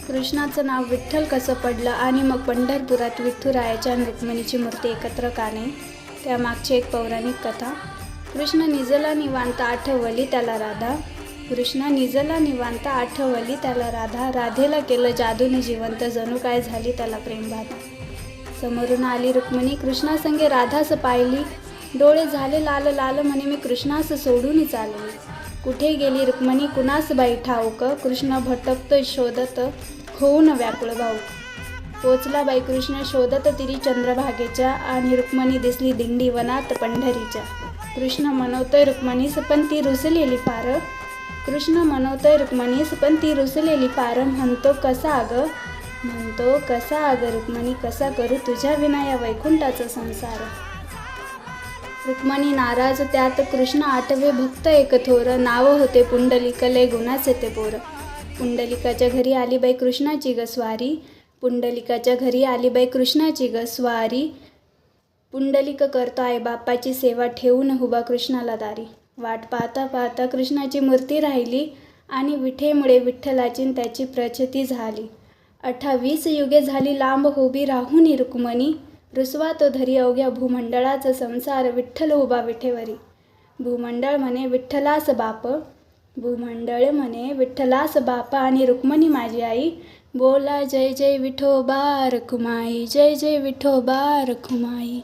कृष्णाचं नाव विठ्ठल कसं पडलं आणि मग पंढरपुरात विठुरायाच्या आणि रुक्मिणीची मूर्ती एकत्र का नाही, त्यामागची एक पौराणिक कथा. कृष्ण निजला निवांत आठवली त्याला राधा. कृष्ण निजला निवांत आठवली त्याला राधा. राधेला केलं जादूने जिवंत, जणू काय झाली त्याला प्रेमबाधा. समोरून आली रुक्मिणी कृष्णासंगे राधास पाहिली. डोळे झाले लाल लाल म्हणे मी कृष्णास सोडून चालली. कुठे गेली रुक्मिणी कुणास बाई ठाऊक. कृष्ण भटकतोय शोधत होऊन व्याकुळ भाऊक. पोचला बाई कृष्ण शोधत तिरी चंद्रभागेच्या, आणि रुक्मिणी दिसली दिंडी वनात पंढरीच्या. कृष्ण म्हणतोय रुक्मिणीस पण ती रुसलेली फार. कृष्ण म्हणतोय रुक्मिणीस पण ती रुसलेली फार. म्हणतो कसा अगं रुक्मिणी कसा करू तुझ्या विना या वैकुंठाचा संसार. रुक्मिणी नाराज त्यात कृष्ण आठवे भक्त एक थोर. नाव होते पुंडलिक लय गुणाचे ते पोर. पुंडलिकाच्या घरी आली बाई कृष्णाची ग स्वारी. पुंडलिकाच्या घरी आली बाई कृष्णाची ग स्वारी. पुंडलिक करतो आई बापाची सेवा ठेवून उभा कृष्णाला दारी. वाट पाहता पाहता कृष्णाची मूर्ती राहिली, आणि विठेमुळे विठ्ठलाची त्याची प्रचिती झाली. 28 युगे झाली लांब उभी राहुनी रुक्मिणी. रुसवा तो धरी अवघ्या भूमंडळाचा संसार, विठ्ठल उभा विठेवरी. भूमंडळ म्हणे विठ्ठलास बाप. भूमंडळ म्हणे विठ्ठलास बाप, आणि रुक्मिणी माझी आई. बोला जय जय विठोबा रखुमाई, जय जय विठोबा रखुमाई.